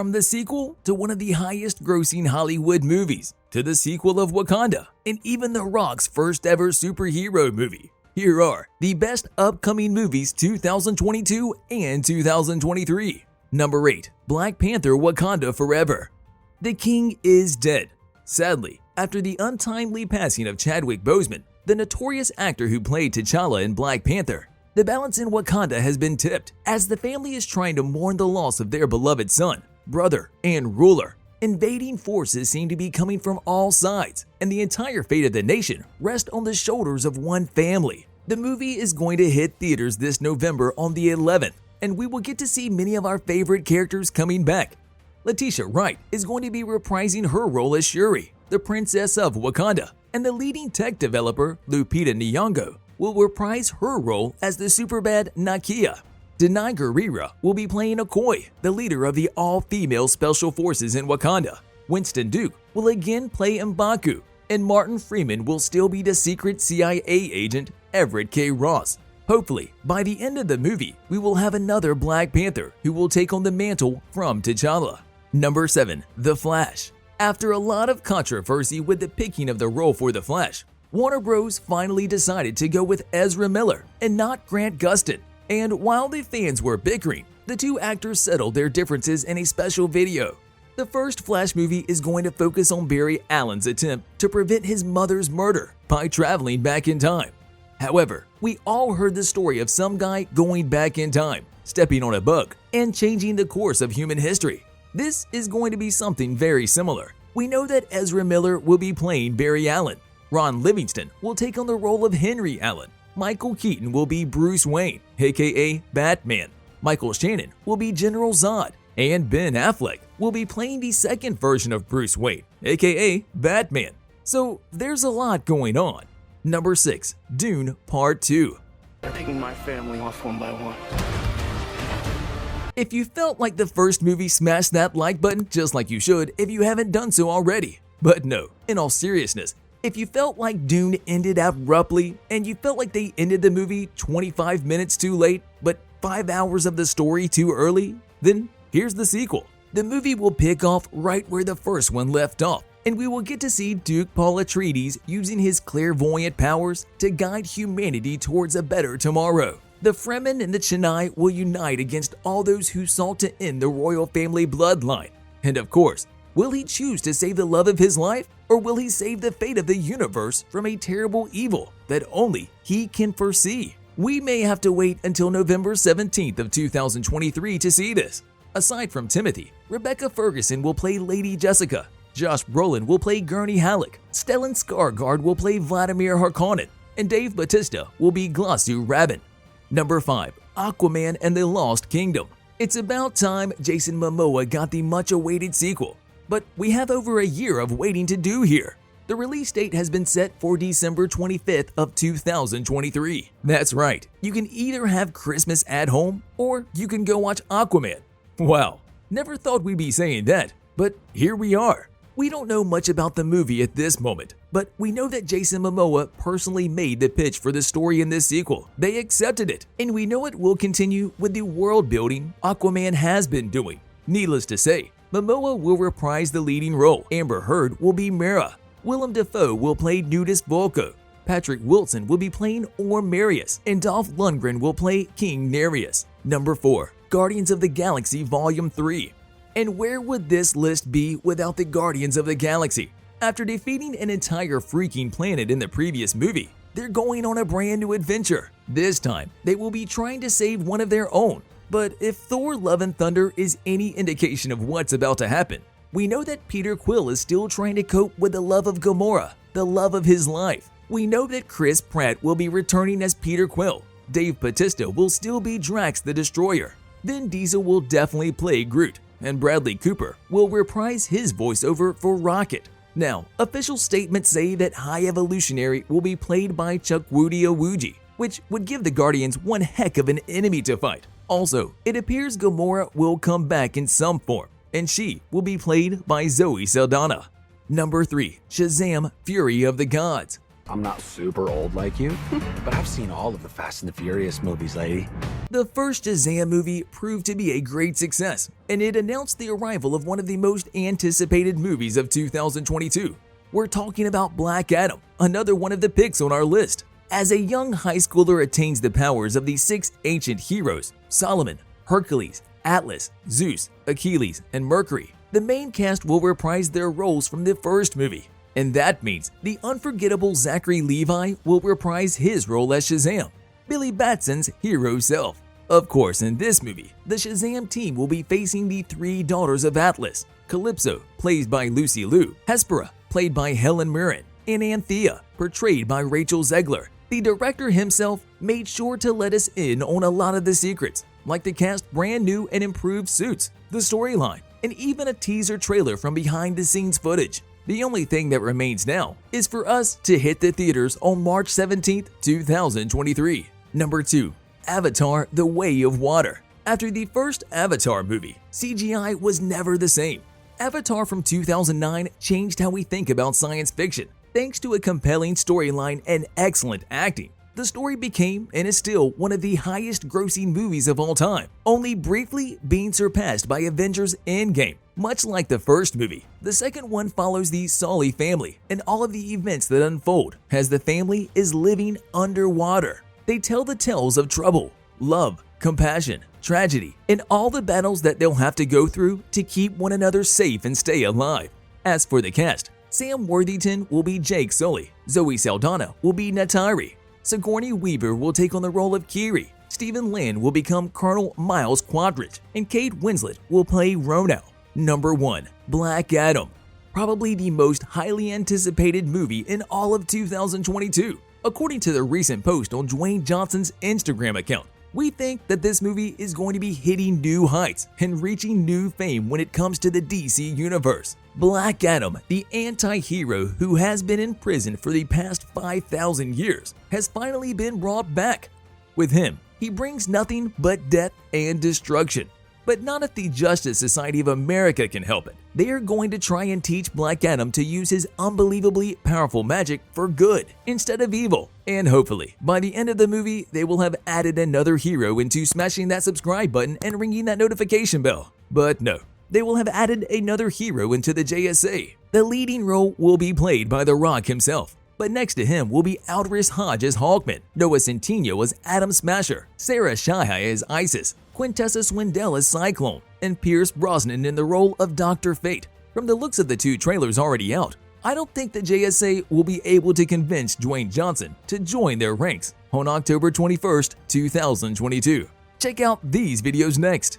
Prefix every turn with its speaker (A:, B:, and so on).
A: From the sequel to one of the highest grossing Hollywood movies, to the sequel of Wakanda, and even The Rock's first ever superhero movie, here are the best upcoming movies 2022 and 2023. Number 8. Black Panther: Wakanda Forever. The king is dead. Sadly, after the untimely passing of Chadwick Boseman, the notorious actor who played T'Challa in Black Panther, the balance in Wakanda has been tipped as the family is trying to mourn the loss of their beloved son, brother, and ruler. Invading forces seem to be coming from all sides, and the entire fate of the nation rests on the shoulders of one family. The movie is going to hit theaters this November on the 11th, and we will get to see many of our favorite characters coming back. Letitia Wright is going to be reprising her role as Shuri, the Princess of Wakanda, and the leading tech developer, Lupita Nyong'o, will reprise her role as the superbad Nakia. Denai Guerrera will be playing Okoye, the leader of the all-female special forces in Wakanda. Winston Duke will again play M'Baku, and Martin Freeman will still be the secret CIA agent Everett K. Ross. Hopefully, by the end of the movie, we will have another Black Panther who will take on the mantle from T'Challa. Number 7. The Flash. After a lot of controversy with the picking of the role for The Flash, Warner Bros. Finally decided to go with Ezra Miller and not Grant Gustin. And while the fans were bickering, the two actors settled their differences in a special video. The first Flash movie is going to focus on Barry Allen's attempt to prevent his mother's murder by traveling back in time. However, we all heard the story of some guy going back in time, stepping on a bug, and changing the course of human history. This is going to be something very similar. We know that Ezra Miller will be playing Barry Allen. Ron Livingston will take on the role of Henry Allen. Michael Keaton will be Bruce Wayne, aka Batman. Michael Shannon will be General Zod. And Ben Affleck will be playing the second version of Bruce Wayne, aka Batman. So there's a lot going on. Number 6. Dune Part 2.
B: They're picking my family off one by one.
A: If you felt like the first movie, smash that like button just like you should if you haven't done so already. But no, in all seriousness, if you felt like Dune ended abruptly and you felt like they ended the movie 25 minutes too late, but 5 hours of the story too early, then here's the sequel. The movie will pick off right where the first one left off, and we will get to see Duke Paul Atreides using his clairvoyant powers to guide humanity towards a better tomorrow. The Fremen and the Chennai will unite against all those who sought to end the royal family bloodline. And of course, will he choose to save the love of his life, or will he save the fate of the universe from a terrible evil that only he can foresee? We may have to wait until November 17th of 2023 to see this. Aside from Timothy, Rebecca Ferguson will play Lady Jessica, Josh Brolin will play Gurney Halleck, Stellan Skarsgård will play Vladimir Harkonnen, and Dave Bautista will be Glossu Rabin. Number 5. Aquaman and the Lost Kingdom. It's about time Jason Momoa got the much-awaited sequel, but we have over a year of waiting to do here. The release date has been set for December 25th of 2023. That's right, you can either have Christmas at home or you can go watch Aquaman. Wow, never thought we'd be saying that, but here we are. We don't know much about the movie at this moment, but we know that Jason Momoa personally made the pitch for the story in this sequel. They accepted it, and we know it will continue with the world building Aquaman has been doing. Needless to say, Momoa will reprise the leading role. Amber Heard will be Mera. Willem Dafoe will play Nudist Volko. Patrick Wilson will be playing Orm Marius, and Dolph Lundgren will play King Nereus. Number 4. Guardians of the Galaxy Volume 3. And where would this list be without the Guardians of the Galaxy? After defeating an entire freaking planet in the previous movie, they're going on a brand new adventure. This time, they will be trying to save one of their own. But if Thor: Love and Thunder is any indication of what's about to happen, we know that Peter Quill is still trying to cope with the love of Gamora, the love of his life. We know that Chris Pratt will be returning as Peter Quill. Dave Bautista will still be Drax the Destroyer. Vin Diesel will definitely play Groot, and Bradley Cooper will reprise his voiceover for Rocket. Now, official statements say that High Evolutionary will be played by Chukwudi Iwuji, which would give the Guardians one heck of an enemy to fight. Also, it appears Gamora will come back in some form, and she will be played by Zoe Saldana. Number 3. Shazam! Fury of the Gods.
C: I'm not super old like you, but I've seen all of the Fast and the Furious movies, lady.
A: The first Shazam movie proved to be a great success, and it announced the arrival of one of the most anticipated movies of 2022. We're talking about Black Adam, another one of the picks on our list. As a young high schooler attains the powers of the 6 ancient heroes, Solomon, Hercules, Atlas, Zeus, Achilles, and Mercury, the main cast will reprise their roles from the first movie. And that means the unforgettable Zachary Levi will reprise his role as Shazam, Billy Batson's hero self. Of course, in this movie, the Shazam team will be facing the 3 daughters of Atlas: Calypso, played by Lucy Liu, Hespera, played by Helen Mirren, and Anthea, portrayed by Rachel Zegler. The director himself made sure to let us in on a lot of the secrets, like the cast's brand new and improved suits, the storyline, and even a teaser trailer from behind-the-scenes footage. The only thing that remains now is for us to hit the theaters on March 17, 2023. Number 2. Avatar: The Way of Water. After the first Avatar movie, CGI was never the same. Avatar from 2009 changed how we think about science fiction. Thanks to a compelling storyline and excellent acting, the story became and is still one of the highest grossing movies of all time, only briefly being surpassed by Avengers Endgame. Much like the first movie, the second one follows the Sully family and all of the events that unfold as the family is living underwater. They tell the tales of trouble, love, compassion, tragedy, and all the battles that they'll have to go through to keep one another safe and stay alive. As for the cast, Sam Worthington will be Jake Sully, Zoe Saldana will be Natari, Sigourney Weaver will take on the role of Kiri, Stephen Land will become Colonel Miles Quadrich, and Kate Winslet will play Rono. Number 1. Black Adam. Probably the most highly anticipated movie in all of 2022. According to the recent post on Dwayne Johnson's Instagram account, we think that this movie is going to be hitting new heights and reaching new fame when it comes to the DC universe. Black Adam, the anti-hero who has been in prison for the past 5,000 years, has finally been brought back. With him, he brings nothing but death and destruction. But not if the Justice Society of America can help it. They are going to try and teach Black Adam to use his unbelievably powerful magic for good instead of evil. And hopefully, by the end of the movie, they will have added another hero into smashing that subscribe button and ringing that notification bell. But no, they will have added another hero into the JSA. The leading role will be played by The Rock himself. But next to him will be Aldris Hodge as Hawkman, Noah Centineo as Atom Smasher, Sarah Shahai as Isis, Quintessa Swindell as Cyclone, and Pierce Brosnan in the role of Dr. Fate. From the looks of the 2 trailers already out, I don't think the JSA will be able to convince Dwayne Johnson to join their ranks on October 21st, 2022. Check out these videos next.